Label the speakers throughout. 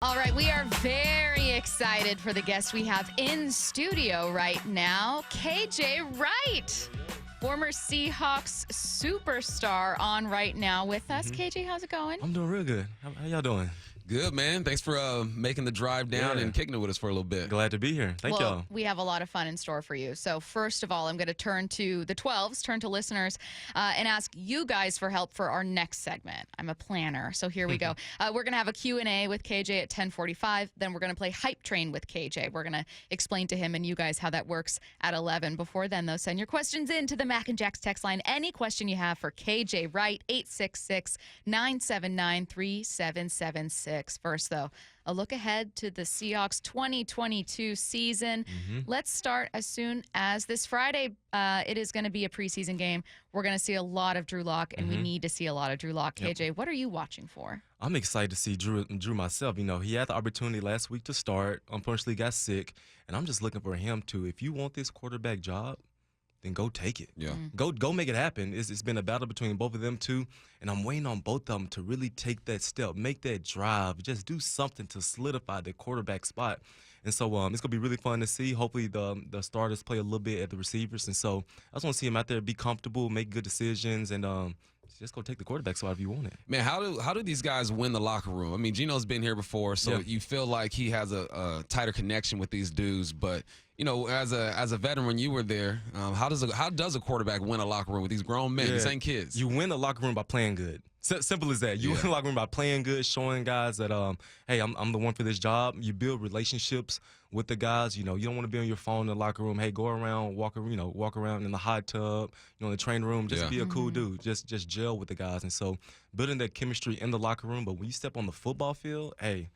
Speaker 1: All right, we are very excited for the guest we have in studio right now, KJ Wright, former Seahawks superstar, on right now with us. KJ, how's it going?
Speaker 2: I'm doing real good. How y'all doing?
Speaker 3: Good, man. Thanks for making the drive down and kicking it with us for a little bit.
Speaker 2: Glad to be here. Thank y'all.
Speaker 1: We have a lot of fun in store for you. So first of all, I'm going to turn to the 12s, turn to listeners, and ask you guys for help for our next segment. I'm a planner, so here we go. We're going to have a Q&A with KJ at 10:45. Then we're going to play Hype Train with KJ. We're going to explain to him and you guys how that works at 11. Before then, though, send your questions in to the Mac and Jack's text line. Any question you have for KJ Wright, 866-979-3776. First, though, a look ahead to the Seahawks 2022 season. Let's start as soon as this Friday. It is going to be a preseason game. We're going to see a lot of Drew Lock, and we need to see a lot of Drew Lock. KJ, what are you watching for?
Speaker 2: I'm excited to see Drew myself. You know, he had the opportunity last week to start. Unfortunately, got sick, and I'm just looking for him to. If you want this quarterback job, then go take it.
Speaker 3: Yeah.
Speaker 2: Go make it happen. It's been a battle between both of them two, and I'm waiting on both of them to really take that step, make that drive, just do something to solidify the quarterback spot. And so it's gonna be really fun to see. Hopefully the starters play a little bit at the receivers, and so I just want to see him out there be comfortable, make good decisions, and just go take the quarterback spot if you want it.
Speaker 3: Man, how do these guys win the locker room? I mean, Gino's been here before, so you feel like he has a tighter connection with these dudes. But you know, as a veteran, you were there. How does a quarterback win a locker room with these grown men? These ain't kids.
Speaker 2: You win the locker room by playing good. Simple as that. You win the locker room by playing good, showing guys that hey, I'm the one for this job. You build relationships with the guys. You know, you don't want to be on your phone in the locker room. Hey, go around, walk around in the hot tub, in the training room. Just be a cool dude. Just gel with the guys. And so building that chemistry in the locker room. But when you step on the football field, hey,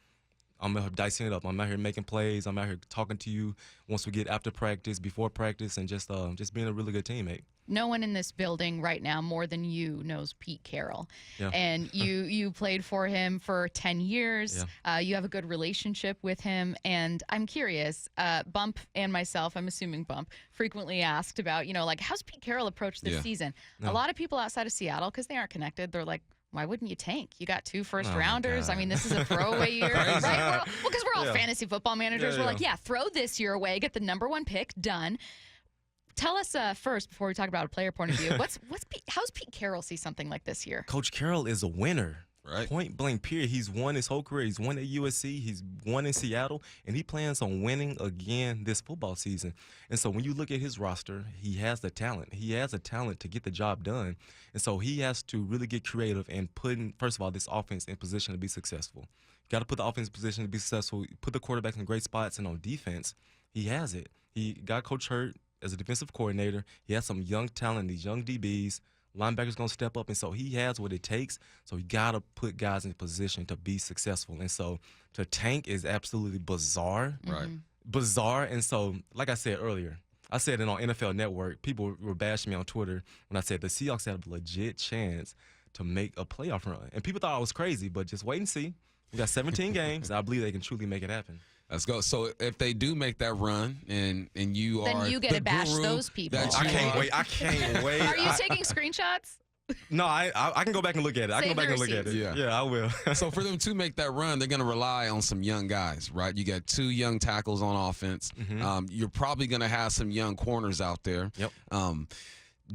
Speaker 2: I'm out here dicing it up. I'm out here making plays. I'm out here talking to you once we get after practice, before practice, and just being a really good teammate.
Speaker 1: No one in this building right now more than you knows Pete Carroll. Yeah. And you played for him for 10 years. Yeah. You have a good relationship with him. And I'm curious, Bump and myself, I'm assuming Bump, frequently asked about, like, how's Pete Carroll approach this season? A lot of people outside of Seattle, because they aren't connected, they're like, why wouldn't you tank? You got 2 first-rounders. I mean, this is a throwaway year, right? Well, because we're all fantasy football managers. We're like, throw this year away, get the #1 pick, done. Tell us first, before we talk about a player point of view, how's Pete Carroll see something like this year?
Speaker 2: Coach Carroll is a winner.
Speaker 3: Right.
Speaker 2: Point blank, period. He's won his whole career. He's won at USC. He's won in Seattle. And he plans on winning again this football season. And so when you look at his roster, he has the talent. He has a talent to get the job done. And so he has to really get creative and put, first of all, this offense in position to be successful. You got to put the offense in position to be successful. Put the quarterback in great spots. And on defense, he has it. He got Coach Hurt as a defensive coordinator. He has some young talent, these young DBs. Linebackers going to step up, and so he has what it takes. So you got to put guys in position to be successful. And so to tank is absolutely bizarre.
Speaker 3: Right.
Speaker 2: Bizarre. And so, like I said earlier, I said it on NFL Network. People were bashing me on Twitter when I said the Seahawks have a legit chance to make a playoff run. And people thought I was crazy, but just wait and see. We got 17 games. I believe they can truly make it happen.
Speaker 3: Let's go. So if they do make that run and you
Speaker 1: then you get to bash those people.
Speaker 2: I can't wait. I can't wait.
Speaker 1: Are you taking screenshots?
Speaker 2: No, I can go back and look at it. I can go back and look at it. Yeah, I will.
Speaker 3: So for them to make that run, they're going to rely on some young guys, right? You got 2 young tackles on offense. You're probably going to have some young corners out there.
Speaker 2: Yep.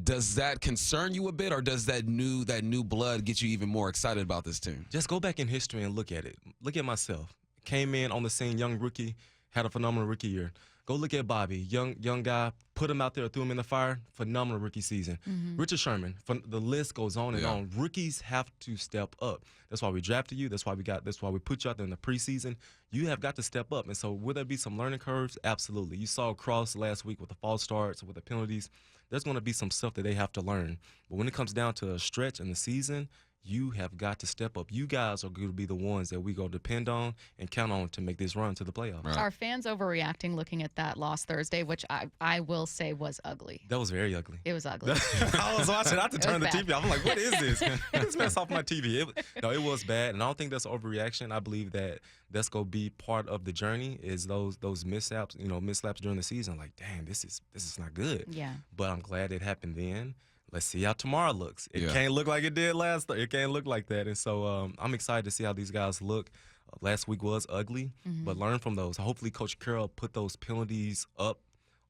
Speaker 3: Does that concern you a bit, or does that new blood get you even more excited about this team?
Speaker 2: Just go back in history and look at it. Look at myself. Came in on the scene, young rookie, had a phenomenal rookie year. Go look at Bobby, young guy, put him out there, threw him in the fire, phenomenal rookie season. Richard Sherman, the list goes on and on. Rookies have to step up. That's why we drafted you. That's why we put you out there in the preseason. You have got to step up. And so will there be some learning curves? Absolutely. You saw Cross last week with the false starts, with the penalties. There's going to be some stuff that they have to learn. But when it comes down to a stretch in the season, you have got to step up. You guys are going to be the ones that we go depend on and count on to make this run to the playoffs.
Speaker 1: Right. Are fans overreacting looking at that loss Thursday, which I will say was ugly?
Speaker 2: That was very ugly.
Speaker 1: It was ugly.
Speaker 2: I was watching. I had to turn the TV off. I'm like, what is this? Get this mess off my TV. It was bad, and I don't think that's an overreaction. I believe that that's going to be part of the journey is those mishaps, mislaps during the season. Like, damn, this is not good.
Speaker 1: Yeah.
Speaker 2: But I'm glad it happened then. Let's see how tomorrow looks. It can't look like it did last. It can't look like that. And so I'm excited to see how these guys look Last week was ugly, but learn from those. Hopefully, Coach Carroll put those penalties up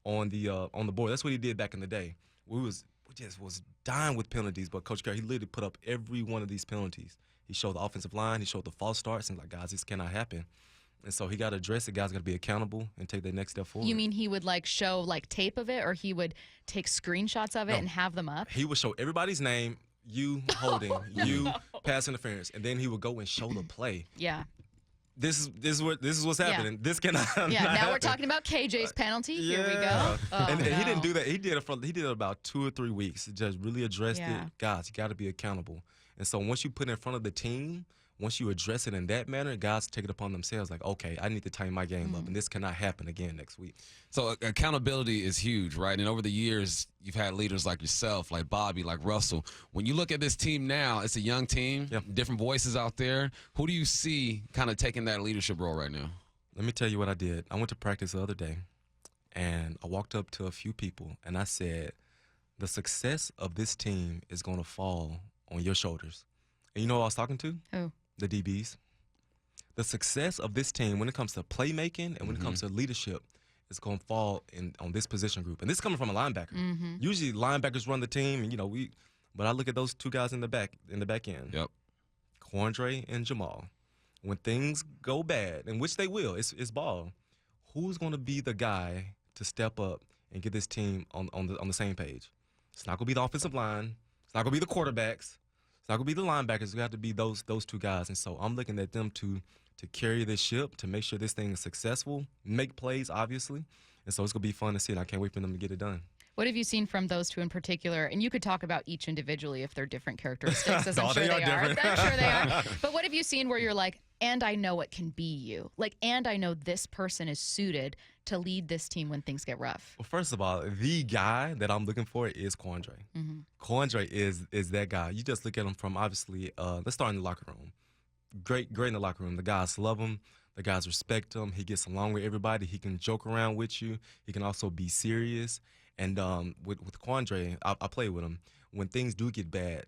Speaker 2: on the board. That's what he did back in the day. We just was dying with penalties, but Coach Carroll, he literally put up every one of these penalties. He showed the offensive line. He showed the false starts, and like, guys, this cannot happen. And so he got to address it. Guys got to be accountable and take their next step forward.
Speaker 1: You mean he would like show like tape of it, or he would take screenshots of it and have them up?
Speaker 2: He would show everybody's name, you holding, you pass interference, and then he would go and show the play.
Speaker 1: Yeah.
Speaker 2: This is what's happening. Yeah. This cannot.
Speaker 1: Yeah. Now
Speaker 2: happen.
Speaker 1: We're talking about KJ's penalty.
Speaker 2: Yeah.
Speaker 1: Here we go. Oh,
Speaker 2: and he didn't do that. He did it about 2 or 3 weeks. Just really addressed it. Guys, you got to be accountable. And so once you put it in front of the team, once you address it in that manner, guys take it upon themselves like, okay, I need to tighten my game up, and this cannot happen again next week.
Speaker 3: So accountability is huge, right? And over the years, you've had leaders like yourself, like Bobby, like Russell. When you look at this team now, it's a young team, different voices out there. Who do you see kind of taking that leadership role right now?
Speaker 2: Let me tell you what I did. I went to practice the other day, and I walked up to a few people, and I said, the success of this team is going to fall on your shoulders. And you know who I was talking to?
Speaker 1: Who?
Speaker 2: The DBs. The success of this team when it comes to playmaking and when it comes to leadership is going to fall on this position group. And this is coming from a linebacker. Usually linebackers run the team, and but I look at those two guys in the back end.
Speaker 3: Yep.
Speaker 2: Quandre and Jamal. When things go bad, and which they will, it's ball. Who's going to be the guy to step up and get this team on the same page? It's not going to be the offensive line. It's not going to be the quarterbacks. It's not going to be the linebackers. We have to be those two guys. And so I'm looking at them to carry this ship, to make sure this thing is successful, make plays, obviously. And so it's going to be fun to see, and I can't wait for them to get it done.
Speaker 1: What have you seen from those two in particular? And you could talk about each individually if they're different characteristics, as I'm sure they are. I'm sure they are. But what have you seen where you're like, and I know it can be you? Like, and I know this person is suited to lead this team when things get rough.
Speaker 2: Well, first of all, the guy that I'm looking for is Quandre. Quandre is that guy. You just look at him from, obviously, let's start in the locker room. Great in the locker room. The guys love him. The guys respect him. He gets along with everybody. He can joke around with you. He can also be serious. And with Quandre, I play with him. When things do get bad,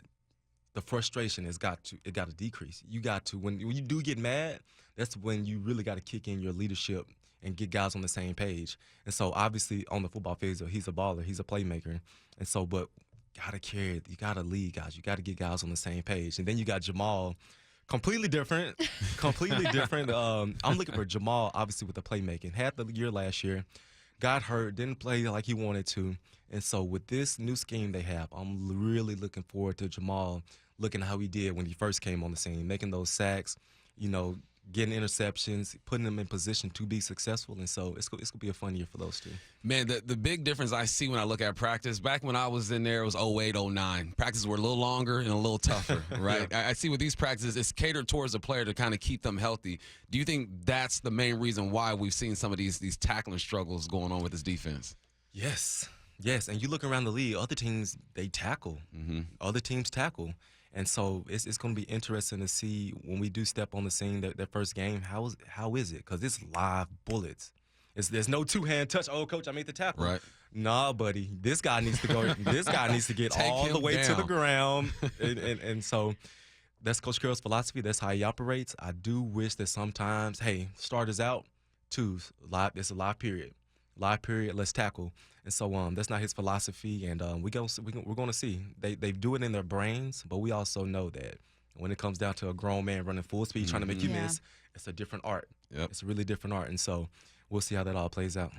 Speaker 2: the frustration has got to decrease. You got to, when you do get mad, that's when you really got to kick in your leadership and get guys on the same page. And so obviously on the football field, he's a baller, he's a playmaker. And so, but gotta carry it. You gotta lead guys. You gotta get guys on the same page. And then you got Jamal, completely different. I'm looking for Jamal, obviously, with the playmaking. Had the year last year, got hurt, didn't play like he wanted to. And so with this new scheme they have, I'm really looking forward to Jamal looking at how he did when he first came on the scene, making those sacks, getting interceptions, putting them in position to be successful. And so it's going to be a fun year for those two.
Speaker 3: Man, the big difference I see when I look at practice, back when I was in there, it was 08, 09. Practices were a little longer and a little tougher, right? I see with these practices, it's catered towards the player to kind of keep them healthy. Do you think that's the main reason why we've seen some of these tackling struggles going on with this defense?
Speaker 2: Yes. And you look around the league, other teams, they tackle. Other teams tackle. And so it's going to be interesting to see when we do step on the scene that first game, how is it? Because it's live bullets. There's no two-hand touch. Oh, coach, I made the tackle.
Speaker 3: Right.
Speaker 2: Nah, buddy. This guy needs to go. This guy needs to get all the way down to the ground. and so that's Coach Carroll's philosophy. That's how he operates. I do wish that sometimes, hey, starters out, twos, live. It's a live period. Let's tackle. And so that's not his philosophy, and we're going to see. They do it in their brains, but we also know that when it comes down to a grown man running full speed trying to make you miss, it's a different art.
Speaker 3: Yep.
Speaker 2: It's a really different art, and so we'll see how that all plays out.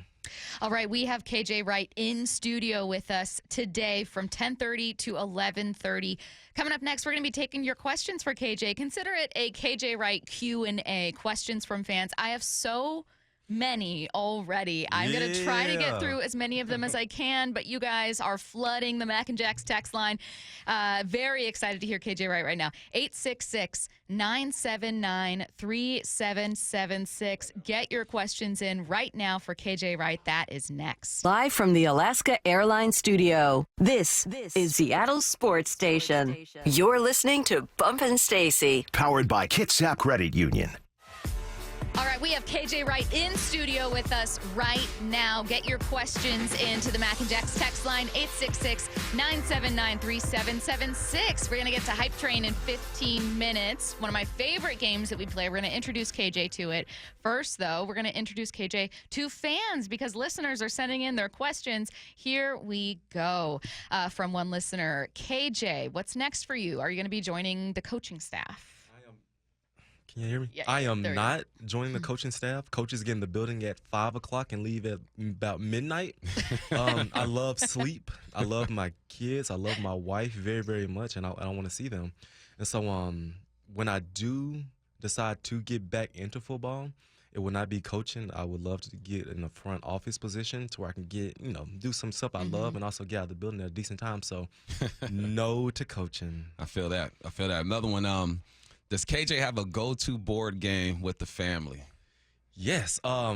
Speaker 1: All right, we have KJ Wright in studio with us today from 10:30 to 11:30. Coming up next, we're going to be taking your questions for KJ. Consider it a KJ Wright Q&A, questions from fans. I have so many already. I'm going to try to get through as many of them as I can, but you guys are flooding the Mac and Jack's text line. Very excited to hear KJ Wright right now. 866-979-3776. Get your questions in right now for KJ Wright. That is next.
Speaker 4: Live from the Alaska Airlines studio, this is Seattle Sports Station. You're listening to Bump Stacy.
Speaker 5: Powered by Kitsap Credit Union.
Speaker 1: All right, we have KJ Wright in studio with us right now. Get your questions into the Mac and Jacks text line, 866-979-3776. We're going to get to Hype Train in 15 minutes. One of my favorite games that we play. We're going to introduce KJ to it. First, though, we're going to introduce KJ to fans because listeners are sending in their questions. Here we go. From one listener, KJ, what's next for you? Are you going to be joining the coaching staff?
Speaker 2: Can you hear me?
Speaker 1: Yeah,
Speaker 2: I am not joining the coaching staff. Coaches get in the building at 5 o'clock and leave at about midnight. I love sleep. I love my kids. I love my wife very, very much, and I want to see them. And so when I do decide to get back into football, it will not be coaching. I would love to get in a front office position to where I can get, do some stuff I love and also get out of the building at a decent time. So no to coaching.
Speaker 3: I feel that. Another one, does KJ have a go-to board game with the family?
Speaker 2: Yes. I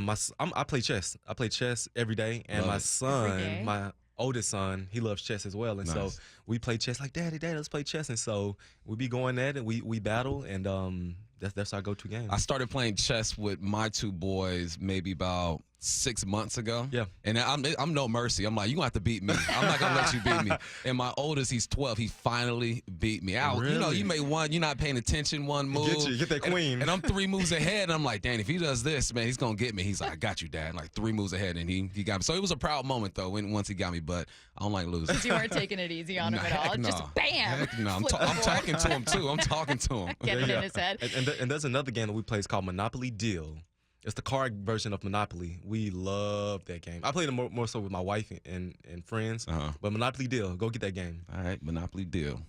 Speaker 2: play chess. I play chess every day, and my son, my oldest son, he loves chess as well, and so we play chess. Like, Daddy, let's play chess, and so we be going at it. We battle, and that's our go-to game.
Speaker 3: I started playing chess with my two boys maybe about 6 months ago.
Speaker 2: Yeah.
Speaker 3: And I'm no mercy. I'm like, you're going to have to beat me. I'm not going to let you beat me. And my oldest, he's 12. He finally beat me out.
Speaker 2: Really?
Speaker 3: You made one. You're not paying attention. One move.
Speaker 2: Get that queen.
Speaker 3: And I'm 3 moves ahead. And I'm like, Danny, if he does this, man, he's going to get me. He's like, I got you, Dad. Like 3 moves ahead. And he got me. So it was a proud moment, though, once he got me. But I don't like losing.
Speaker 1: You weren't taking it easy on him at all.
Speaker 3: No.
Speaker 1: Just bam.
Speaker 3: Heck no. I'm talking to him, too. I'm talking to him.
Speaker 1: Getting in his head.
Speaker 2: And there's another game that we play. It's called Monopoly Deal. It's the card version of Monopoly. We love that game. I played it more so with my wife and friends. But Monopoly Deal, go get that game.
Speaker 3: All right, Monopoly Deal.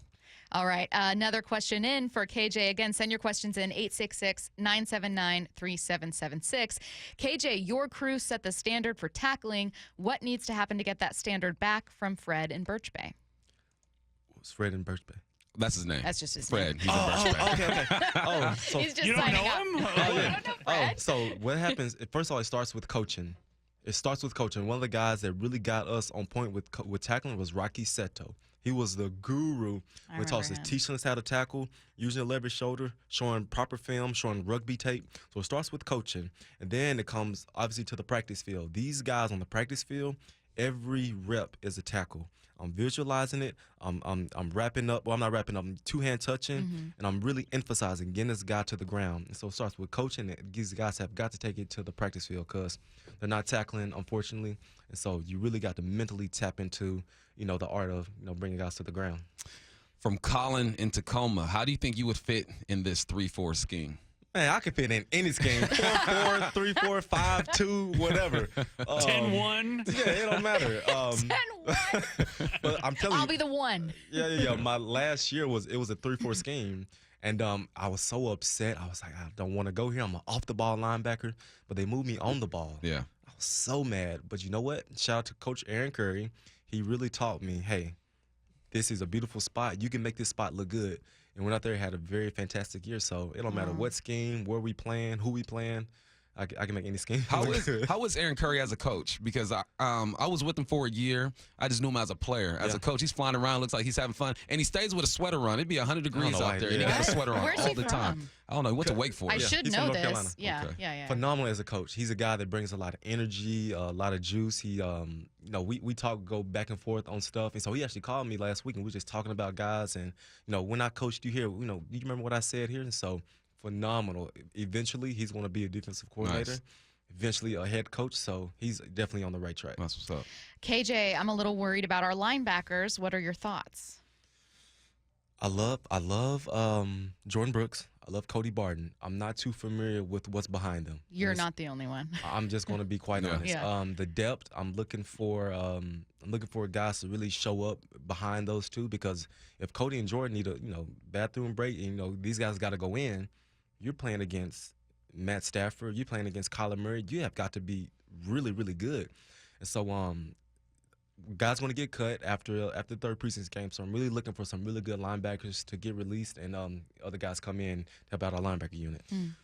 Speaker 1: All right, another question in for KJ. Again, send your questions in, 866-979-3776. KJ, your crew set the standard for tackling. What needs to happen to get that standard back from Fred in Birch Bay?
Speaker 2: It's Fred in Birch Bay.
Speaker 3: That's his name.
Speaker 1: That's just his
Speaker 3: Fred.
Speaker 1: name.
Speaker 3: He's in Birch Bay.
Speaker 2: Okay. So
Speaker 1: He's just
Speaker 5: You don't
Speaker 1: signing
Speaker 5: know
Speaker 1: up.
Speaker 5: him?
Speaker 1: You don't know Fred?
Speaker 2: So what happens? First of all, it starts with coaching. One of the guys that really got us on point with tackling was Rocky Seto. He was the guru when it comes to teaching us how to tackle, using a leverage shoulder, showing proper film, showing rugby tape. So it starts with coaching, and then it comes obviously to the practice field. These guys on the practice field, every rep is a tackle. I'm visualizing it. I'm wrapping up. Well, I'm not wrapping up. I'm two-hand touching, and I'm really emphasizing getting this guy to the ground. And so it starts with coaching. These guys have got to take it to the practice field because they're not tackling, unfortunately. And so you really got to mentally tap into, the art of, bringing guys to the ground.
Speaker 3: From Colin in Tacoma, how do you think you would fit in this 3-4 scheme?
Speaker 2: Man, I could fit in any scheme. 4-4, 3-4, 5-2, whatever.
Speaker 5: 10-1.
Speaker 2: Yeah, it don't matter.
Speaker 1: 10-1.
Speaker 2: But I'm telling you.
Speaker 1: I'll be the one.
Speaker 2: Yeah. My last year was a 3-4 scheme. And I was so upset. I was like, I don't want to go here. I'm an off-the-ball linebacker. But they moved me on the ball.
Speaker 3: Yeah.
Speaker 2: I was so mad. But you know what? Shout out to Coach Aaron Curry. He really taught me, hey, this is a beautiful spot. You can make this spot look good. And went out there and had a very fantastic year. So it don't matter what scheme, where we playing, who we playing. I can make any scheme.
Speaker 3: How is Aaron Curry as a coach? Because I was with him for a year. I just knew him as a player. As a coach, he's flying around, looks like he's having fun. And he stays with a sweater on. It'd be 100 degrees out there, and he got a sweater on all the time. I don't know. He went to Wake Forest.
Speaker 1: I should
Speaker 2: he's
Speaker 1: know
Speaker 2: from North Carolina.
Speaker 1: this. Yeah,
Speaker 3: Okay.
Speaker 1: yeah.
Speaker 2: Phenomenal as a coach. He's a guy that brings a lot of energy, a lot of juice. He, we talk, go back and forth on stuff. And so he actually called me last week, and we were just talking about guys. And, when I coached you here, do you remember what I said here? And so phenomenal. Eventually, he's going to be a defensive coordinator.
Speaker 3: Nice.
Speaker 2: Eventually a head coach, so he's definitely on the right track.
Speaker 3: That's what's up.
Speaker 1: KJ, I'm a little worried about our linebackers. What are your thoughts?
Speaker 2: I love Jordan Brooks. I love Cody Barton. I'm not too familiar with what's behind them.
Speaker 1: You're not the only one.
Speaker 2: I'm just going to be quite honest.
Speaker 1: Yeah.
Speaker 2: The depth, I'm looking for guys to really show up behind those two, because if Cody and Jordan need a bathroom break, and these guys got to go in, you're playing against Matt Stafford, you're playing against Kyler Murray, you have got to be really, really good. And so guys going to get cut after the third preseason game, so I'm really looking for some really good linebackers to get released, and other guys come in to help out our linebacker unit.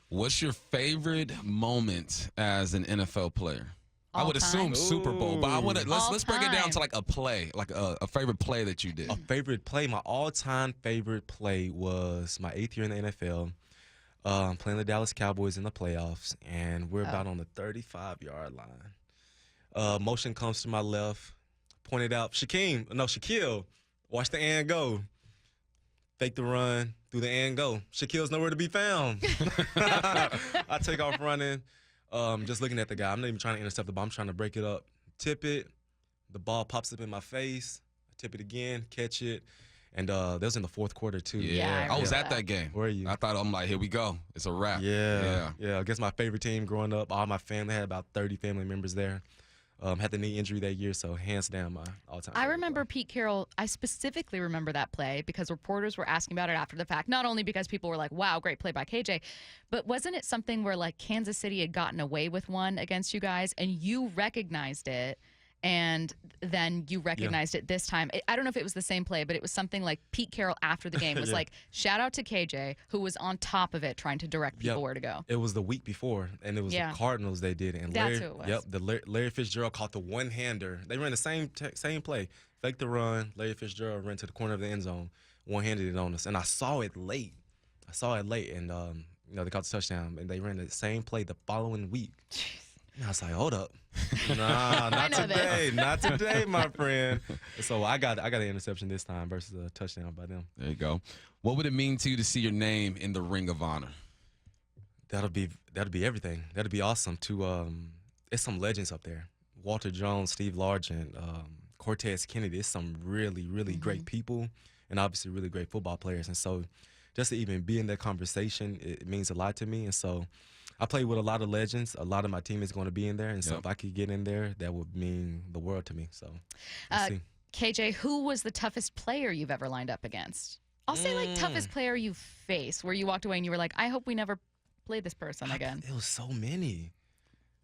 Speaker 3: What's your favorite moment as an NFL player? I would assume Super Bowl, but I want to let's break it down to like a play, like a favorite play that you did.
Speaker 2: A favorite play, my all-time favorite play was my 8th year in the NFL. Playing the Dallas Cowboys in the playoffs, and we're about on the 35-yard line. Motion comes to my left, pointed out, Shaquille, watch the and go. Fake the run, do the and go. Shaquille's nowhere to be found. I take off running, just looking at the guy. I'm not even trying to intercept the ball. I'm trying to break it up, tip it. The ball pops up in my face. I tip it again, catch it. And that was in the fourth quarter, too.
Speaker 3: Yeah, I was at that game.
Speaker 2: Where are you?
Speaker 3: I'm like, here we go. It's a wrap.
Speaker 2: Yeah. Against my favorite team growing up. All my family, had about 30 family members there. Had the knee injury that year, so hands down my all-time.
Speaker 1: I remember Pete Carroll. I specifically remember that play because reporters were asking about it after the fact. Not only because people were like, wow, great play by KJ, but wasn't it something where like Kansas City had gotten away with one against you guys and you recognized it? And then you recognized it this time. I don't know if it was the same play, but it was something like Pete Carroll after the game was like, shout out to KJ, who was on top of it trying to direct people where to go.
Speaker 2: It was the week before, and it was the Cardinals they did it. And
Speaker 1: that's who it was.
Speaker 2: Yep, Larry Fitzgerald caught the one-hander. They ran the same play. Fake the run. Larry Fitzgerald ran to the corner of the end zone, one-handed it on us. And I saw it late. And, they caught the touchdown, and they ran the same play the following week. And I was like, hold up. Nah, not today. Not today, my friend. So I got an interception this time versus a touchdown by them.
Speaker 3: There you go. What would it mean to you to see your name in the Ring of Honor?
Speaker 2: That'll be everything. That'll be awesome. It's some legends up there. Walter Jones, Steve Largent, Cortez Kennedy. It's some really, really great people and obviously really great football players. And so just to even be in that conversation, it means a lot to me. And so I play with a lot of legends. A lot of my team is going to be in there. And so if I could get in there, that would mean the world to me. So we'll see.
Speaker 1: KJ, who was the toughest player you've ever lined up against? I'll say like toughest player you faced where you walked away and you were like, I hope we never play this person again.
Speaker 2: It was so many.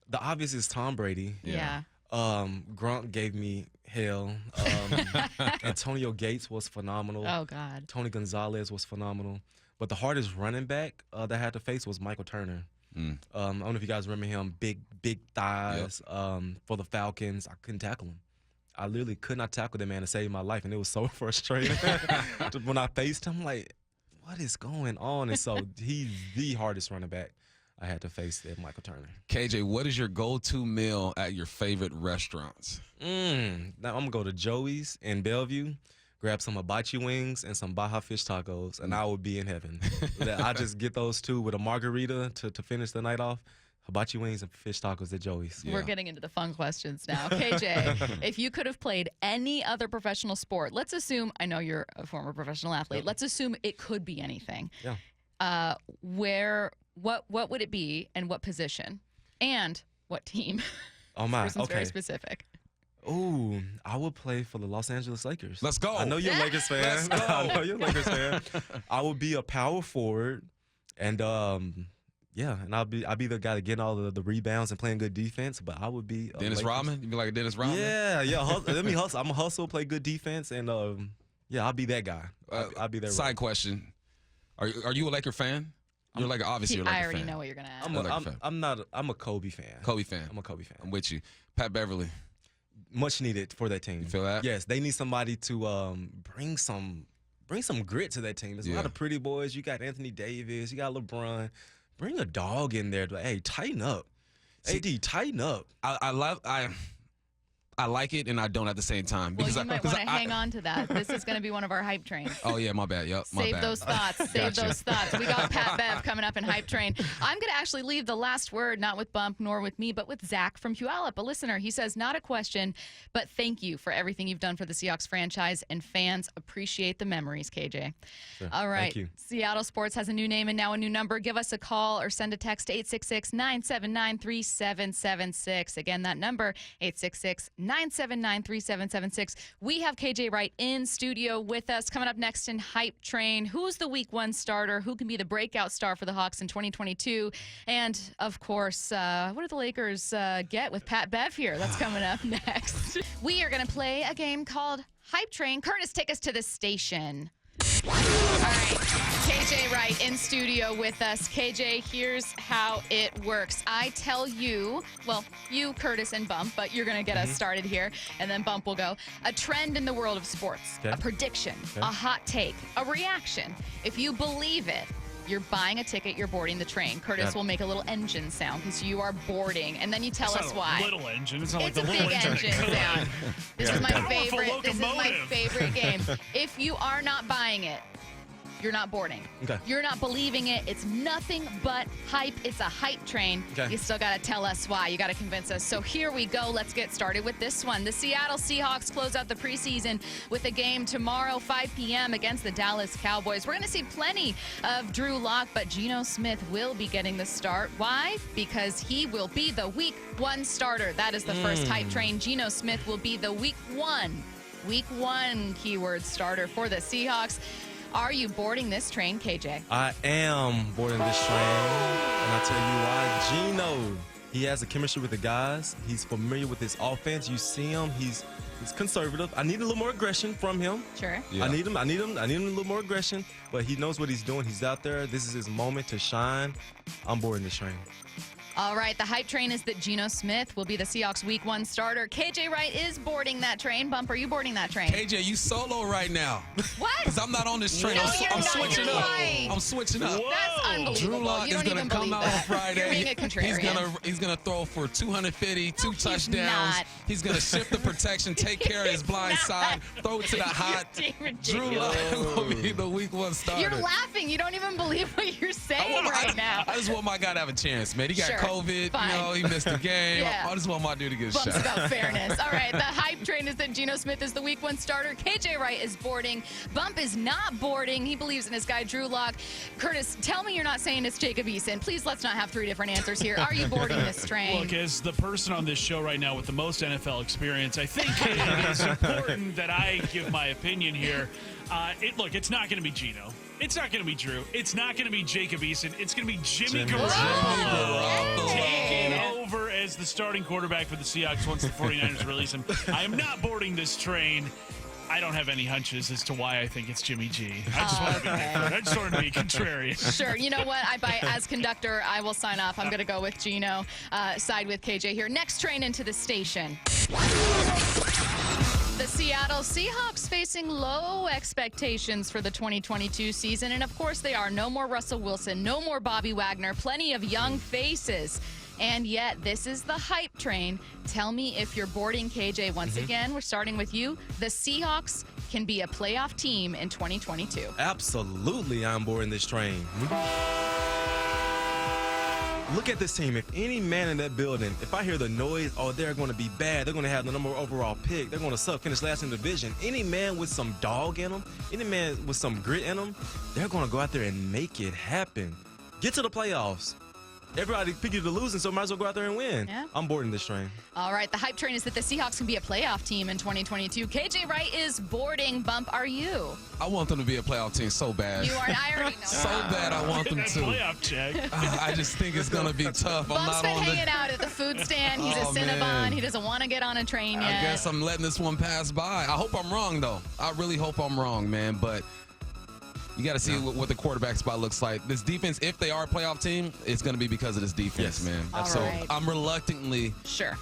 Speaker 2: The obvious is Tom Brady.
Speaker 1: Yeah.
Speaker 2: Gronk gave me hell. Antonio Gates was phenomenal.
Speaker 1: Oh, God.
Speaker 2: Tony Gonzalez was phenomenal. But the hardest running back that I had to face was Michael Turner. I don't know if you guys remember him. Big thighs for the Falcons. I couldn't tackle him. I literally could not tackle the man to save my life, and it was so frustrating. When I faced him, like, what is going on? And so he's the hardest running back I had to face at Michael Turner.
Speaker 3: KJ, what is your go-to meal at your favorite restaurants?
Speaker 2: Now I'm going to go to Joey's in Bellevue, grab some hibachi wings and some Baja fish tacos, and I will be in heaven. I just get those two with a margarita to finish the night off. Hibachi wings and fish tacos at Joey's.
Speaker 1: We're getting into the fun questions now. KJ, if you could have played any other professional sport, let's assume, I know you're a former professional athlete, let's assume it could be anything.
Speaker 2: Yeah.
Speaker 1: What would it be and what position? And what team?
Speaker 2: Oh, my.
Speaker 1: Person's very specific.
Speaker 2: Ooh, I would play for the Los Angeles Lakers.
Speaker 3: Let's go.
Speaker 2: I know you're a Lakers fan. I know you're a Lakers fan. I would be a power forward, and and I'll be the guy getting all the rebounds and playing good defense. But I would be
Speaker 3: Dennis Rodman. You be like a Dennis Rodman.
Speaker 2: Yeah. Let me hustle. I'm a hustle, play good defense, and I'll be that guy. I'll be that.
Speaker 3: Side question: Are you a Laker fan? You're like obviously you're a Laker fan.
Speaker 1: I already know what you're gonna ask.
Speaker 2: I'm a Kobe fan.
Speaker 3: Kobe fan.
Speaker 2: I'm a Kobe fan.
Speaker 3: I'm with you. Pat Beverly.
Speaker 2: Much needed for that team.
Speaker 3: You feel that?
Speaker 2: Yes, they need somebody to bring some grit to that team. There's a lot of pretty boys. You got Anthony Davis. You got LeBron. Bring a dog in there. Hey, tighten up. AD, tighten up.
Speaker 3: I like it and I don't at the same time.
Speaker 1: Well, you might want to hang on to that. This is going to be one of our hype trains.
Speaker 3: Oh, yeah, my bad. Yep,
Speaker 1: Save those thoughts. Save those thoughts. We got Pat Bev coming up in Hype Train. I'm going to actually leave the last word, not with Bump nor with me, but with Zach from Puyallup, a listener. He says, not a question, but thank you for everything you've done for the Seahawks franchise, and fans appreciate the memories, KJ.
Speaker 2: Sure.
Speaker 1: All right.
Speaker 2: Thank you.
Speaker 1: Seattle Sports has a new name and now a new number. Give us a call or send a text to 866-979-3776. Again, that number, 866-979-3776. We have KJ Wright in studio with us. Coming up next in Hype Train, who's the Week 1 starter? Who can be the breakout star for the Hawks in 2022? And, of course, what do the Lakers get with Pat Bev here? That's coming up next. We are going to play a game called Hype Train. Curtis, take us to the station. All right, KJ Wright in studio with us. KJ, here's how it works. I tell you, well, you, Curtis, and Bump, but you're going to get us started here, and then Bump will go. A trend in the world of sports, a prediction, a hot take, a reaction. If you believe it, You're buying a ticket. You're boarding the train. Curtis will make a little engine sound because you are boarding, and then you tell us why.
Speaker 5: It's not a little engine. It's not like
Speaker 1: It's
Speaker 5: the
Speaker 1: a
Speaker 5: little
Speaker 1: big engine sound. This is my favorite. This is my favorite game. If you are not buying it, you're not boarding.
Speaker 2: Okay.
Speaker 1: You're not believing it. It's nothing but hype. It's a hype train.
Speaker 2: Okay.
Speaker 1: You still got to tell us why. You got to convince us. So here we go. Let's get started with this one. The Seattle Seahawks close out the preseason with a game tomorrow, 5 p.m. against the Dallas Cowboys. We're going to see plenty of Drew Lock, but Geno Smith will be getting the start. Why? Because he will be the Week 1 starter. That is the first hype train. Geno Smith will be the Week 1 keyword starter for the Seahawks. Are you boarding this train, KJ?
Speaker 2: I am boarding this train, and I'll tell you why. Geno, he has a chemistry with the guys. He's familiar with his offense. You see him. He's conservative. I need a little more aggression from him.
Speaker 1: Sure.
Speaker 2: Yeah. I need him a little more aggression, but he knows what he's doing. He's out there. This is his moment to shine. I'm boarding this train.
Speaker 1: All right, the hype train is that Geno Smith will be the Seahawks Week 1 starter. KJ Wright is boarding that train. Bump, are you boarding that train?
Speaker 3: KJ, you solo right now.
Speaker 1: What?
Speaker 3: Because I'm not on this train.
Speaker 1: No,
Speaker 3: I'm switching up.
Speaker 1: Right.
Speaker 3: I'm switching up.
Speaker 1: That's unbelievable.
Speaker 3: Drew Lock is going to come out on Friday.
Speaker 1: You're being a contrarian.
Speaker 3: He's gonna throw for 250, two touchdowns.
Speaker 1: Not.
Speaker 3: He's going to shift the protection, take care of his blind side, throw it to the hot. Drew Lock will be the Week 1 starter.
Speaker 1: You're laughing. You don't even believe what you're saying right now.
Speaker 3: I just want my guy to have a chance, man. He got
Speaker 1: Sure.
Speaker 3: COVID.
Speaker 1: Fine.
Speaker 3: You know, he missed the game.
Speaker 1: Yeah.
Speaker 3: I just want my dude to get a
Speaker 1: Bump's
Speaker 3: shot.
Speaker 1: about fairness. All right, the hype train is that Geno Smith is the Week 1 starter. KJ Wright is boarding. Bump is not boarding. He believes in his guy, Drew Lock. Curtis, tell me you're not saying it's Jacob Eason. Please, let's not have 3 different answers here. Are you boarding this train?
Speaker 5: Look, as the person on this show right now with the most NFL experience, I think it is important that I give my opinion here. It's not going to be Geno. It's not going to be Drew. It's not going to be Jacob Eason. It's going to be Jimmy Garoppolo taking over as the starting quarterback for the Seahawks once the 49ers release him. I am not boarding this train. I don't have any hunches as to why I think it's Jimmy G. I just want to be different. I just want to be contrarian.
Speaker 1: Sure. You know what? As conductor, I will sign off. I'm going to go with Geno. Side with KJ here. Next train into the station. The Seattle Seahawks facing low expectations for the 2022 season. And of course they are. No more Russell Wilson, no more Bobby Wagner, plenty of young faces. And yet this is the hype train. Tell me if you're boarding, KJ. Once again, we're starting with you. The Seahawks can be a playoff team in 2022.
Speaker 2: Absolutely, I'm boarding this train. Look at this team. If any man in that building, if I hear the noise, they're going to be bad. They're going to have the number one overall pick. They're going to suck, finish last in the division. Any man with some dog in them, any man with some grit in them, they're going to go out there and make it happen. Get to the playoffs. Everybody picked you to losing, so might as well go out there and win. Yeah. I'm boarding this train.
Speaker 1: All right, the hype train is that the Seahawks can be a playoff team in 2022. KJ Wright is boarding. Bump, are you?
Speaker 3: I want them to be a playoff team so bad.
Speaker 1: You are. I already know.
Speaker 3: So bad I want them to.
Speaker 5: Playoff check.
Speaker 3: I just think it's going to be tough.
Speaker 1: Bump's been hanging out at the food stand. He's a Cinnabon.
Speaker 3: Man.
Speaker 1: He doesn't want to get on a train yet.
Speaker 3: I guess I'm letting this one pass by. I hope I'm wrong, though. I really hope I'm wrong, man. But you got to see what the quarterback spot looks like. This defense, if they are a playoff team, it's going to be because of this defense, man.
Speaker 1: All
Speaker 3: so
Speaker 1: right.
Speaker 3: I'm reluctantly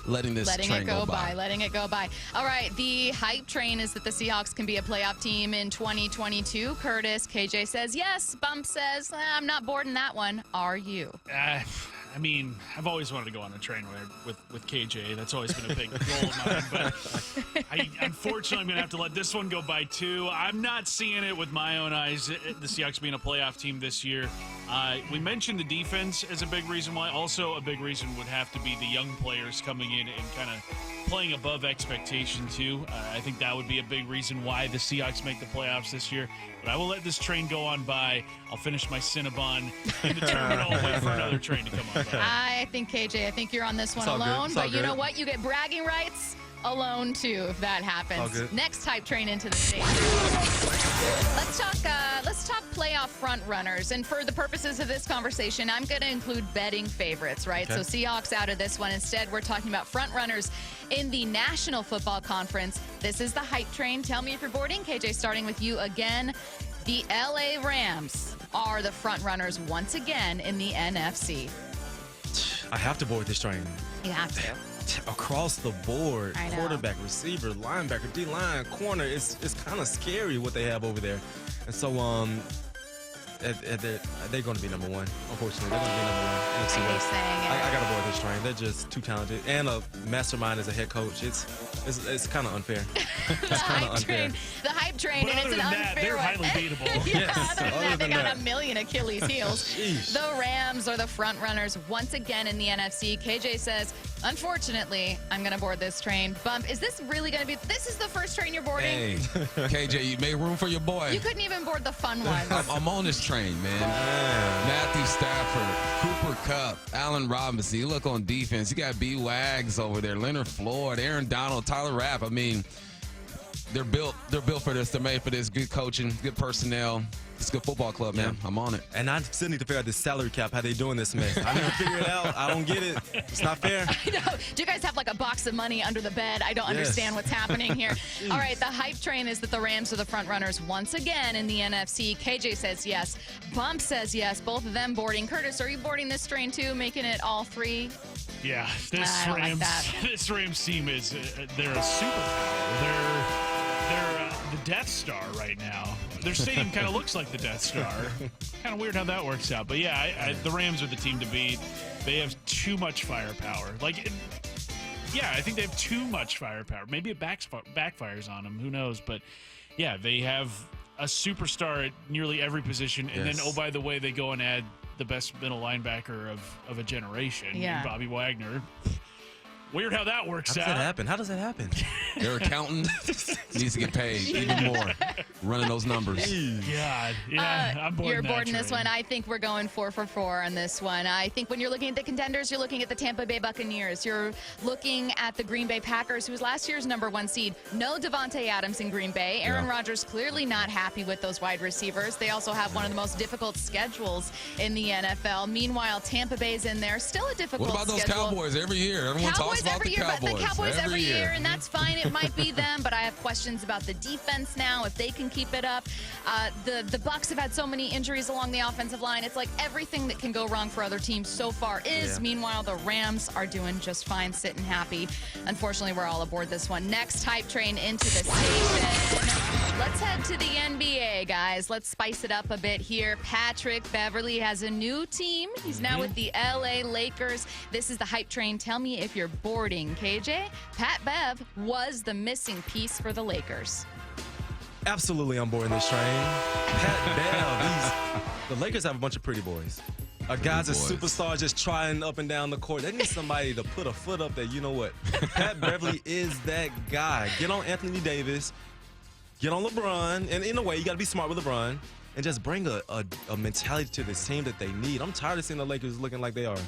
Speaker 3: letting this train go by.
Speaker 1: Letting it go by. All right, the hype train is that the Seahawks can be a playoff team in 2022. Curtis, KJ says yes. Bump says, I'm not boarding that one. Are you?
Speaker 5: I mean, I've always wanted to go on a train ride with KJ. That's always been a big goal of mine. But unfortunately, I'm going to have to let this one go by too. I'm not seeing it with my own eyes, the Seahawks being a playoff team this year. We mentioned the defense as a big reason why. Also, a big reason would have to be the young players coming in and kind of playing above expectation too. I think that would be a big reason why the Seahawks make the playoffs this year. But I will let this train go on by. I'll finish my Cinnabon in the terminal, wait for another train to come on by.
Speaker 1: I think, KJ, I think you're on this one alone. But you know what? You get bragging rights alone, too, if that happens. Next hype train into the station. Let's talk playoff front runners. And for the purposes of this conversation, I'm going to include betting favorites, right? So Seahawks out of this one. Instead, we're talking about front runners in the National Football Conference. This is the hype train. Tell me if you're boarding. KJ, starting with you again. The LA Rams are the front runners once again in the NFC.
Speaker 2: I have to board this train.
Speaker 1: You have to.
Speaker 2: Across the board,
Speaker 1: I know.
Speaker 2: quarterback, receiver, linebacker, D-line, corner, it's kind of scary what they have over there. And so they're going to be number one. Unfortunately, they're going to be number one. NFC West. I got to board this train. They're just too talented, and a mastermind as a head coach. It's kind of unfair. It's kind of unfair.
Speaker 1: The hype train,
Speaker 5: But
Speaker 1: and it's an unfair
Speaker 5: they're
Speaker 1: one.
Speaker 5: highly beatable.
Speaker 1: Yes. Other than that, they got
Speaker 2: that.
Speaker 1: a million Achilles heels. The Rams are the front runners once again in the NFC. KJ says, unfortunately, I'm going to board this train. Bump, is this really going to be? This is the first train you're boarding?
Speaker 3: Hey, KJ, you made room for your boy.
Speaker 1: You couldn't even board the fun ones.
Speaker 3: I'm on this train, man. Matthew Stafford, Cooper Kupp, Allen Robinson. You look on defense, you got B. Wags over there, Leonard Floyd, Aaron Donald, Tyler Rapp. I mean, they're built for this. They're made for this. Good coaching, good personnel. It's a good football club, man. I'm on it.
Speaker 2: And I still need to figure out this salary cap, how they doing this mess. I never figure it out. I don't get it. It's not fair.
Speaker 1: I know. Do you guys have like a box of money under the bed? I don't understand what's happening here. All right, the hype train is that the Rams are the front runners once again in the NFC. KJ says yes. Bump says yes. Both of them boarding. Curtis, are you boarding this train too, making it all three?
Speaker 5: Yeah,
Speaker 1: I don't like that.
Speaker 5: This Rams team is they're a superpower. They're the Death Star right now. Their stadium kind of looks like the Death Star. Kind of weird how that works out. But yeah, the Rams are the team to beat. They have too much firepower. I think they have too much firepower. Maybe it backfires on them. Who knows? But yeah, they have a superstar at nearly every position. And then, oh, by the way, they go and add the best middle linebacker of a generation, Bobby Wagner. Weird how that works out.
Speaker 2: How does that happen?
Speaker 3: Their accountant needs to get paid even more running those numbers.
Speaker 5: God, yeah, I'm boarding
Speaker 1: You're
Speaker 5: that
Speaker 1: boarding this
Speaker 5: train.
Speaker 1: one. I think we're going 4 for 4 on this one. I think when you're looking at the contenders, you're looking at the Tampa Bay Buccaneers. You're looking at the Green Bay Packers, who was last year's #1 seed. No Devontae Adams in Green Bay. Aaron Rodgers clearly not happy with those wide receivers. They also have one of the most difficult schedules in the NFL. Meanwhile, Tampa Bay's in there. Still a difficult
Speaker 3: What about those
Speaker 1: schedule.
Speaker 3: Cowboys every year? Everyone talks about
Speaker 1: every
Speaker 3: the
Speaker 1: year,
Speaker 3: Cowboys.
Speaker 1: but the Cowboys every year, and that's fine. It might be them, but I have questions about the defense now, if they can keep it up. The Bucs have had so many injuries along the offensive line. It's like everything that can go wrong for other teams so far is. Meanwhile, the Rams are doing just fine, sitting happy. Unfortunately, we're all aboard this one. Next hype train into the station. Let's head to the NBA, guys. Let's spice it up a bit here. Patrick Beverley has a new team. He's now with the LA Lakers. This is the hype train. Tell me if you're boarding, KJ. Pat Bev was the missing piece for the Lakers.
Speaker 2: Absolutely on board this train. Pat Bev, the Lakers have a bunch of pretty boys. A guy's a superstar just trying up and down the court. They need somebody to put a foot up there. You know what? Pat Beverley is that guy. Get on Anthony Davis. Get on LeBron. And in a way, you got to be smart with LeBron. And just bring a mentality to this team that they need. I'm tired of seeing the Lakers looking like they are.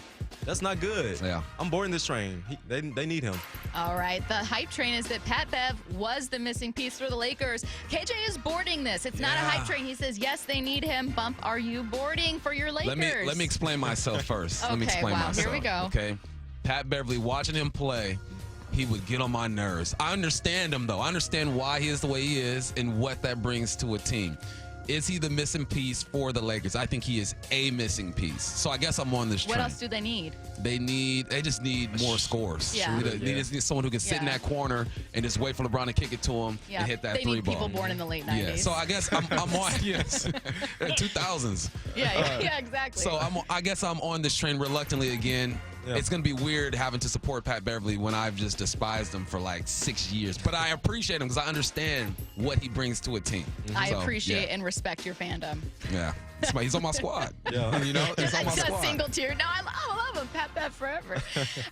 Speaker 2: That's not good.
Speaker 3: Yeah.
Speaker 2: I'm boarding this train. They need him.
Speaker 1: All right. The hype train is that Pat Bev was the missing piece for the Lakers. KJ is boarding this. It's not a hype train. He says, yes, they need him. Bump, are you boarding for your Lakers?
Speaker 3: Let me explain myself first. Let me explain myself.
Speaker 1: Here we go.
Speaker 3: Okay. Pat Beverley, watching him play, he would get on my nerves. I understand him, though. I understand why he is the way he is and what that brings to a team. Is he the missing piece for the Lakers? I think he is a missing piece. So I guess I'm on this train.
Speaker 1: What else do they need?
Speaker 3: They just need more scores.
Speaker 1: Yeah.
Speaker 3: They just need someone who can sit in that corner and just wait for LeBron to kick it to him and hit that
Speaker 1: they
Speaker 3: three
Speaker 1: need
Speaker 3: ball.
Speaker 1: people born in the late 90s.
Speaker 3: Yeah. So I guess I'm on 2000s.
Speaker 1: Yeah, exactly.
Speaker 3: So I guess I'm on this train reluctantly again. Yeah. It's going to be weird having to support Pat Beverley when I've just despised him for like 6 years. But I appreciate him because I understand what he brings to a team.
Speaker 1: I appreciate and respect your fandom.
Speaker 3: Yeah. He's on my squad.
Speaker 2: Yeah.
Speaker 3: You know, he's on my squad.
Speaker 1: Single tier. No, I love him. Pat Bev forever.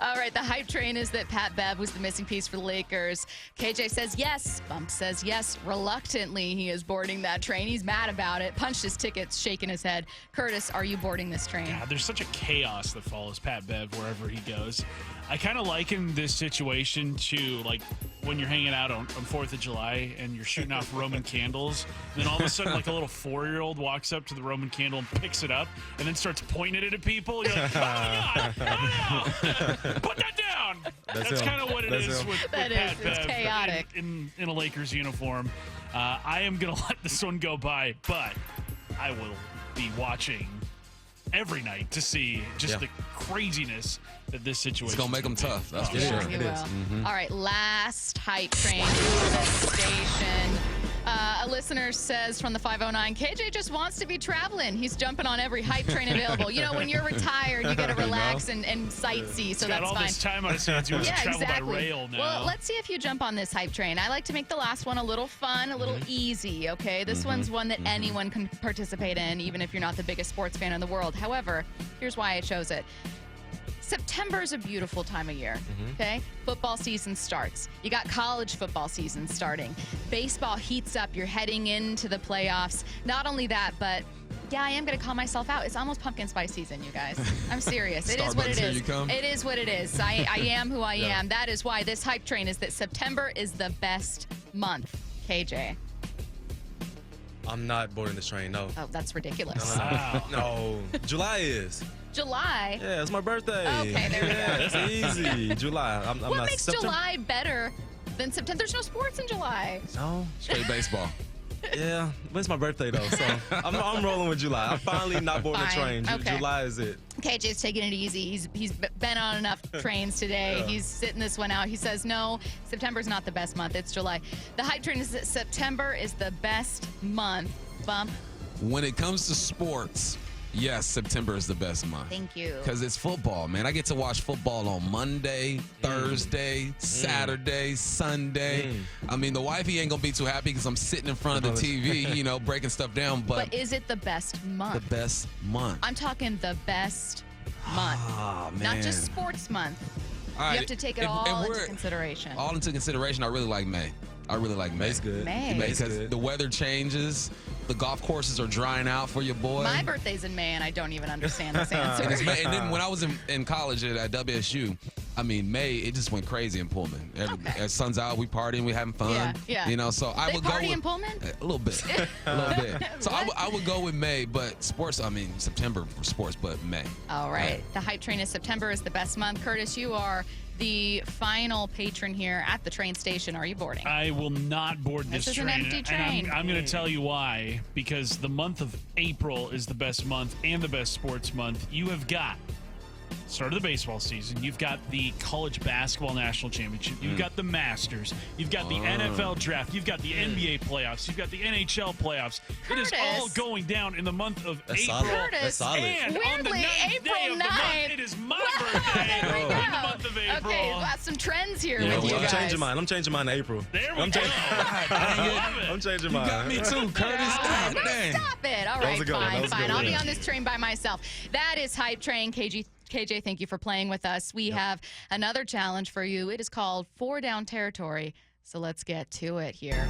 Speaker 1: All right, the hype train is that Pat Bev was the missing piece for the Lakers. KJ says yes. Bump says yes. Reluctantly, he is boarding that train. He's mad about it. Punched his tickets, shaking his head. Curtis, are you boarding this train?
Speaker 5: God, there's such a chaos that follows Pat Bev wherever he goes. I kind of liken this situation to like when you're hanging out on 4th of July and you're shooting off Roman candles. And then all of a sudden, like a little 4-year-old walks up to the Roman candle and picks it up and then starts pointing it at people. You're like, oh my God, put that down. That's kind of what it is with Pat Bev.
Speaker 1: It's chaotic.
Speaker 5: In a Lakers uniform. I am going to let this one go by, but I will be watching every night to see just the craziness that this situation
Speaker 3: It's going to make them tough. That's for sure.
Speaker 1: It is. All right, last hype train to the station. A listener says from the 509, KJ just wants to be traveling. He's jumping on every hype train available. You know, when you're retired, you got to relax and sightsee, so
Speaker 5: He's got
Speaker 1: that's
Speaker 5: all
Speaker 1: fine.
Speaker 5: this time on his hands. He wants to travel by rail now.
Speaker 1: Well, let's see if you jump on this hype train. I like to make the last one a little fun, a little easy, okay? This one's one that anyone can participate in, even if you're not the biggest sports fan in the world. However, here's why I chose it. September is a beautiful time of year, okay? Football season starts. You got college football season starting. Baseball heats up. You're heading into the playoffs. Not only that, but yeah, I am going to call myself out. It's almost pumpkin spice season, you guys. I'm serious. It is what it is. It is what it is. I am who I am. That is why this hype train is that September is the best month. KJ.
Speaker 2: I'm not boarding this train, no.
Speaker 1: Oh, that's ridiculous.
Speaker 2: No. July is.
Speaker 1: July?
Speaker 2: Yeah, it's my birthday.
Speaker 1: Okay, there we go.
Speaker 2: Yeah, it's easy. July. I'm
Speaker 1: What
Speaker 2: not
Speaker 1: makes July better than September? There's no sports in July.
Speaker 2: No.
Speaker 3: Straight baseball.
Speaker 2: Yeah, but it's my birthday though, so I'm rolling with July. I'm finally not boarding the train.
Speaker 1: Okay.
Speaker 2: July is it.
Speaker 1: KJ's taking it easy. He's been on enough trains today.
Speaker 2: Yeah.
Speaker 1: He's sitting this one out. He says, no, September's not the best month. It's July. The hype train is that September is the best month. Bump.
Speaker 3: When it comes to sports, yes, September is the best month.
Speaker 1: Thank you.
Speaker 3: Because it's football, man. I get to watch football on Monday, Thursday, Saturday, Sunday. I mean, the wifey ain't going to be too happy because I'm sitting in front of the TV, you know, breaking stuff down.
Speaker 1: But is it the best month?
Speaker 3: The best month.
Speaker 1: I'm talking the best month.
Speaker 3: Ah, man.
Speaker 1: Not just sports month.
Speaker 3: All right,
Speaker 1: You have to take it all into consideration.
Speaker 3: All into consideration, I really like May. I really like May.
Speaker 2: May's good.
Speaker 1: May.
Speaker 2: May's
Speaker 3: Because
Speaker 2: good.
Speaker 3: the weather changes. The golf courses are drying out for your boy.
Speaker 1: My birthday's in May, and I don't even understand this answer.
Speaker 3: And, and then when I was in college at WSU, I mean, May, it just went crazy in Pullman. As sun's out, we partying, we having fun.
Speaker 1: Yeah.
Speaker 3: You know, so I
Speaker 1: They
Speaker 3: would go
Speaker 1: party
Speaker 3: with,
Speaker 1: in Pullman?
Speaker 3: A little bit. A little bit. So I would go with May, but sports, I mean, September for sports, but May.
Speaker 1: All right. The hype train is September is the best month. Curtis, you are the final patron here at the train station. Are you boarding?
Speaker 5: I will not board this
Speaker 1: This is
Speaker 5: train.
Speaker 1: an empty train.
Speaker 5: And I'm going to tell you why. Because the month of April is the best month and the best sports month. You have got start of the baseball season. You've got the college basketball national championship. You've got the Masters. You've got the NFL draft. You've got the NBA playoffs. You've got the NHL playoffs.
Speaker 1: Curtis.
Speaker 5: It is all going down in the month of April.
Speaker 2: Solid.
Speaker 1: Curtis.
Speaker 2: That's solid.
Speaker 5: And on the
Speaker 1: Weirdly,
Speaker 5: 9th
Speaker 1: April
Speaker 5: day of the
Speaker 1: 9th.
Speaker 5: month, it is my birthday
Speaker 1: There we
Speaker 5: in
Speaker 1: go.
Speaker 5: the month of April.
Speaker 1: Okay, got some trends here
Speaker 3: Yeah,
Speaker 1: with you
Speaker 2: I'm
Speaker 1: guys.
Speaker 2: changing mine. I'm changing mine in April.
Speaker 5: There we
Speaker 2: I'm
Speaker 5: go.
Speaker 2: changing-
Speaker 5: I love it.
Speaker 2: I'm changing
Speaker 3: You
Speaker 2: mine.
Speaker 3: got me too, Curtis.
Speaker 1: Oh,
Speaker 3: God dang.
Speaker 1: stop it. All
Speaker 2: was
Speaker 1: right,
Speaker 2: a good one. That
Speaker 1: fine,
Speaker 2: was a
Speaker 1: fine.
Speaker 2: good
Speaker 1: I'll
Speaker 2: one.
Speaker 1: be on this train by myself. That is Hype Train. KJ, thank you for playing with us. We have another challenge for you. It is called 4 Down Territory. So let's get to it here.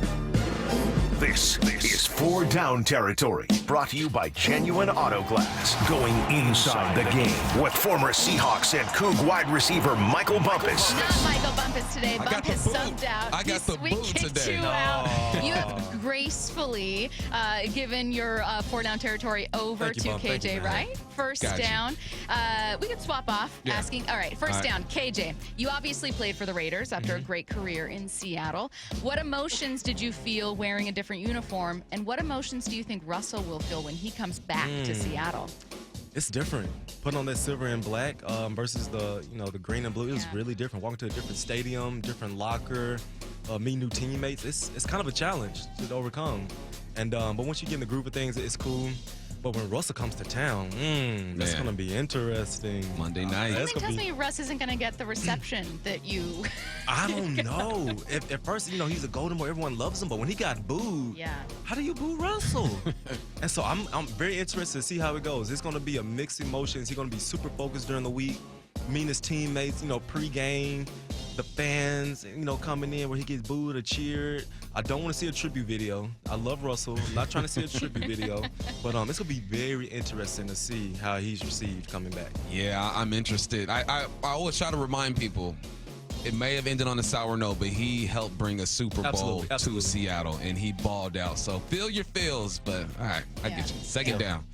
Speaker 6: This is 4 Down Territory, brought to you by Genuine Auto Glass. Going inside the game with former Seahawks and Coug wide receiver Michael Bumpus.
Speaker 1: Not Michael Bumpus today.
Speaker 3: I got
Speaker 1: Bump
Speaker 3: the
Speaker 1: has
Speaker 3: boot.
Speaker 1: subbed out.
Speaker 3: I got the
Speaker 1: We
Speaker 3: boot
Speaker 1: kicked
Speaker 3: today.
Speaker 1: you out. You have gracefully given your 4 Down Territory over
Speaker 2: Thank you,
Speaker 1: to
Speaker 2: Bump. Thank
Speaker 1: KJ
Speaker 2: you, man.
Speaker 1: Wright. First
Speaker 3: Gotcha.
Speaker 1: down. We could swap off
Speaker 3: Yeah.
Speaker 1: asking. All right, first
Speaker 3: All right.
Speaker 1: down. KJ, you obviously played for the Raiders after a great career in Seattle. What emotions did you feel wearing a different uniform? And what emotions do you think Russell will feel when he comes back to Seattle?
Speaker 2: It's different. Putting on that silver and black versus the green and blue. It was really different. Walking to a different stadium, different locker, meet new teammates. It's kind of a challenge to overcome. And but once you get in the groove of things, it's cool. But when Russell comes to town, that's
Speaker 3: Man.
Speaker 2: gonna be interesting.
Speaker 3: Monday night.
Speaker 2: That's
Speaker 1: Something
Speaker 2: gonna
Speaker 1: tells
Speaker 2: be-
Speaker 1: me Russ isn't going to get the reception that you.
Speaker 2: I don't know. At first, he's a golden boy. Everyone loves him. But when he got booed,
Speaker 1: Yeah.
Speaker 2: how do you boo Russell? And so I'm very interested to see how it goes. It's going to be a mixed emotions. He's going to be super focused during the week, meeting his teammates, pregame, the fans, coming in where he gets booed or cheered. I don't want to see a tribute video. I love Russell. I'm not trying to see a tribute video. But it's going to be very interesting to see how he's received coming back.
Speaker 3: Yeah, I'm interested. I always try to remind people, it may have ended on a sour note, but he helped bring a Super Bowl
Speaker 2: Absolutely.
Speaker 3: to Seattle, and he balled out. So feel your feels, but all right, I get you. Second down.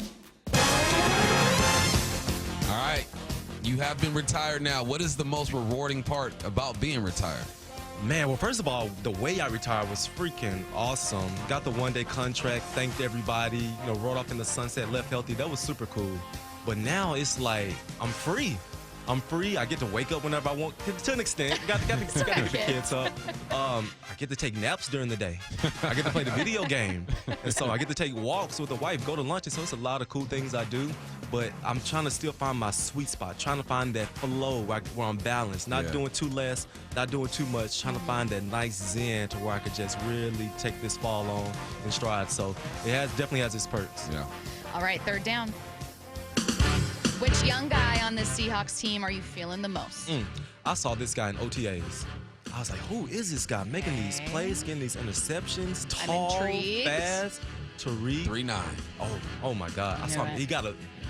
Speaker 3: All right, you have been retired now. What is the most rewarding part about being retired?
Speaker 2: Man, well, first of all, the way I retired was freaking awesome. Got the one-day contract, thanked everybody, rode off in the sunset, left healthy. That was super cool. But now it's like I'm free. I'm free. I get to wake up whenever I want, to an extent. Got to get the kids up. I get to take naps during the day. I get to play the video game. And so I get to take walks with the wife, go to lunch. And so it's a lot of cool things I do. But I'm trying to still find my sweet spot, trying to find that flow where I'm balanced, not doing too less, not doing too much, trying to find that nice zen to where I could just really take this fall on in stride. So it definitely has its perks.
Speaker 3: Yeah.
Speaker 1: All right, third down. Which young guy on this Seahawks team are you feeling the most?
Speaker 2: I saw this guy in OTAs. I was like, who is this guy making these plays, getting these interceptions, tall, fast, Tariq.
Speaker 3: 3'9".
Speaker 2: Oh my God. I saw him. He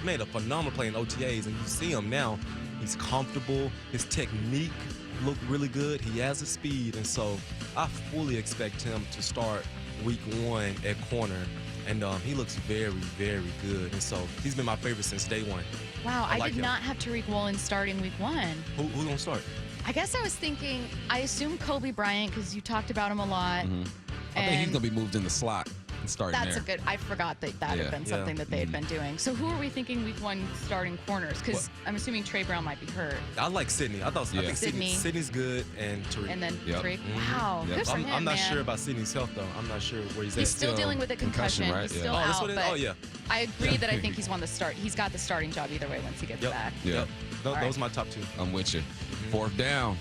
Speaker 2: made a phenomenal play in OTAs, and you see him now. He's comfortable. His technique looked really good. He has the speed, and so I fully expect him to start week 1 at corner. And he looks very, very good. And so he's been my favorite since day one.
Speaker 1: Wow, I did not have Tariq Woolen starting week 1.
Speaker 2: Who's going to start?
Speaker 1: I guess I was thinking, I assume Kobe Bryant because you talked about him a lot.
Speaker 3: I think he's going to be moved in the slot and starting
Speaker 1: there. That's I forgot that had been something that they had been doing. So who are we thinking week 1 starting corners? Because I'm assuming Trey Brown might be hurt.
Speaker 2: I like Sidney. I think Sidney's good, and Tariq.
Speaker 1: And then Tariq. Wow, good for him,
Speaker 2: I'm not sure about Sidney's health, though. I'm not sure where he's at.
Speaker 1: He's still dealing with a concussion.
Speaker 3: Right?
Speaker 1: He's still out,
Speaker 2: but
Speaker 1: I agree that I think he's won the start. He's got the starting job either way once he gets back.
Speaker 2: Those are my top 2.
Speaker 3: I'm with you. 4th down.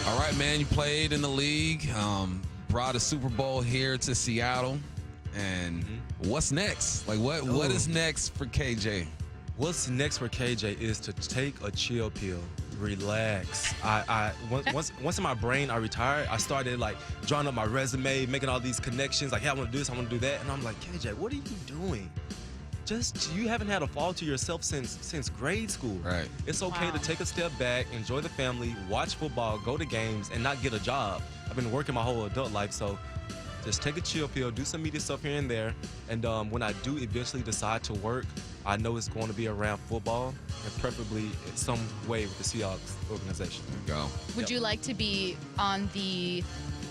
Speaker 3: All right, man, you played in the league, brought a Super Bowl here to Seattle, and what's next? Like, what is next for KJ?
Speaker 2: What's next for KJ is to take a chill pill, relax. Once in my brain, I retired. I started like drawing up my resume, making all these connections. Like, hey, I want to do this, I want to do that, and I'm like, KJ, what are you doing? You haven't had a fall to yourself since grade school.
Speaker 3: Right.
Speaker 2: It's okay to take a step back, enjoy the family, watch football, go to games, and not get a job. I've been working my whole adult life, so just take a chill pill, do some media stuff here and there, and when I do eventually decide to work, I know it's going to be around football and preferably in some way with the Seahawks organization.
Speaker 3: Go.
Speaker 1: Would you like to be on the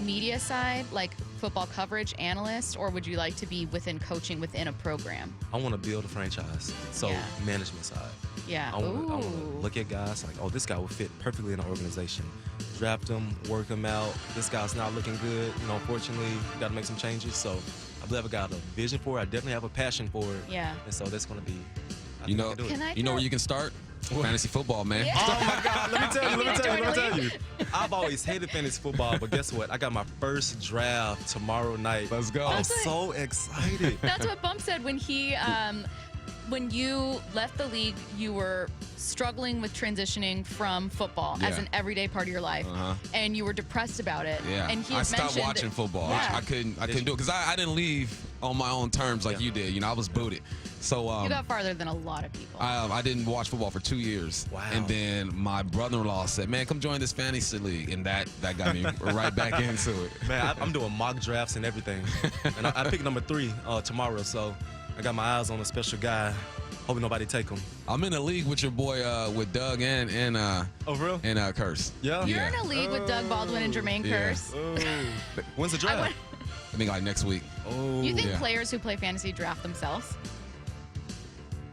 Speaker 1: media side, like football coverage analyst, or would you like to be within coaching within a program?
Speaker 2: I want to build a franchise, so management side.
Speaker 1: Yeah.
Speaker 2: I want to look at guys like, oh, this guy will fit perfectly in an organization. Draft him, work him out. This guy's not looking good. Unfortunately, got to make some changes. So I believe I got a vision for it. I definitely have a passion for it.
Speaker 1: Yeah.
Speaker 2: And so that's going to be.
Speaker 3: You know where you can start? Fantasy football, man.
Speaker 1: Yeah.
Speaker 2: Oh my God! Let me tell you. I've always hated fantasy football, but guess what? I got my first draft tomorrow night.
Speaker 3: Let's go!
Speaker 2: I'm so excited.
Speaker 1: That's what Bump said when he. When you left the league, you were struggling with transitioning from football as an everyday part of your life, and you were depressed about it.
Speaker 3: Yeah,
Speaker 1: and
Speaker 3: I stopped watching football. I couldn't do it because I didn't leave on my own terms like you did. I was booted. So
Speaker 1: you got farther than a lot of people.
Speaker 3: I didn't watch football for 2 years.
Speaker 2: Wow.
Speaker 3: And then my brother-in-law said, "Man, come join this fantasy league," and that got me right back into it.
Speaker 2: Man, I'm doing mock drafts and everything, and I picked number 3 tomorrow. So I got my eyes on a special guy. Hoping nobody take him.
Speaker 3: I'm in a league with your boy, with Doug and
Speaker 2: oh, real?
Speaker 3: And Curse.
Speaker 2: Yeah.
Speaker 1: You're in a league with Doug Baldwin and Jermaine Curse.
Speaker 2: When's the draft?
Speaker 3: I think like next week.
Speaker 2: Oh.
Speaker 1: You think players who play fantasy draft themselves?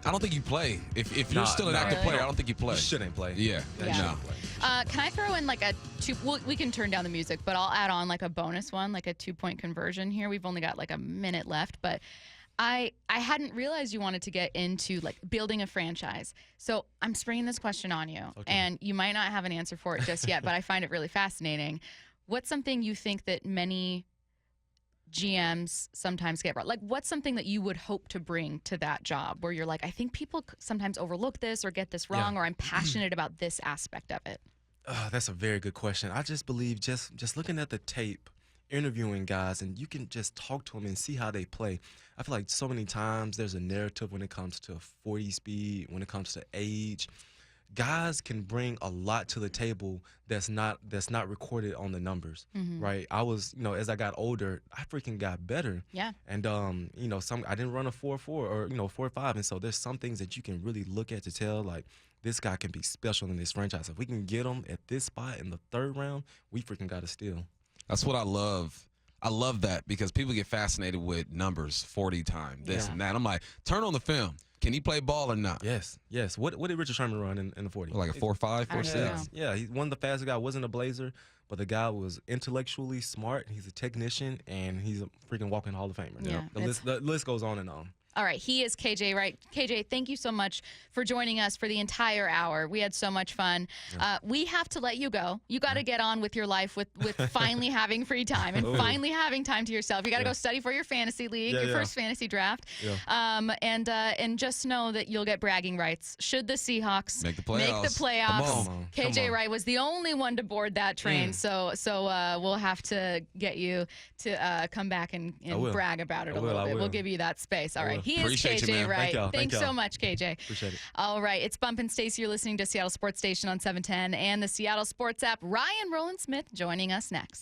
Speaker 3: I don't think you play. If you're still an active player, I don't think you play.
Speaker 2: You shouldn't play.
Speaker 3: Yeah.
Speaker 1: No. Can I throw in like a 2? Well, we can turn down the music, but I'll add on like a bonus one, like a 2-point conversion here. We've only got like a minute left, but I hadn't realized you wanted to get into like building a franchise. So I'm springing this question on you, and you might not have an answer for it just yet, but I find it really fascinating. What's something you think that many GMs sometimes get wrong? Like, what's something that you would hope to bring to that job where you're like, I think people sometimes overlook this or get this wrong, or I'm passionate about this aspect of it?
Speaker 2: That's a very good question. I just believe just looking at the tape, interviewing guys, and you can just talk to them and see how they play. I feel like so many times there's a narrative when it comes to 40 speed, when it comes to age. Guys can bring a lot to the table that's not recorded on the numbers, right? I was, as I got older, I freaking got better.
Speaker 1: Yeah.
Speaker 2: And I didn't run a 4.4 or 4.5, and so there's some things that you can really look at to tell like this guy can be special in this franchise. If we can get him at this spot in the 3rd round, we freaking got to steal.
Speaker 3: That's what I love. I love that because people get fascinated with numbers, 40 time, this and that. I'm like, turn on the film. Can he play ball or not?
Speaker 2: Yes. What did Richard Sherman run in the 40?
Speaker 3: Like a 4.5, 4.6?
Speaker 2: Yeah, he's one of the fastest guys. Wasn't a Blazer, but the guy was intellectually smart. He's a technician, and he's a freaking walking Hall of Famer.
Speaker 1: Yeah,
Speaker 2: the list goes on and on.
Speaker 1: All right, he is KJ Wright. KJ, thank you so much for joining us for the entire hour. We had so much fun. We have to let you go. You got to get on with your life with finally having free time and finally having time to yourself. You got to go study for your fantasy league, your first fantasy draft. And just know that you'll get bragging rights should the Seahawks
Speaker 3: make the playoffs.
Speaker 2: Come on.
Speaker 1: KJ Wright was the only one to board that train, so we'll have to get you to come back and brag about it a little bit. We'll give you that space. All right. He is KJ Wright. Thanks so much, KJ.
Speaker 2: Appreciate it.
Speaker 1: All right. It's Bump and Stacy. You're listening to Seattle Sports Station on 710 and the Seattle Sports app. Ryan Rowland-Smith joining us next.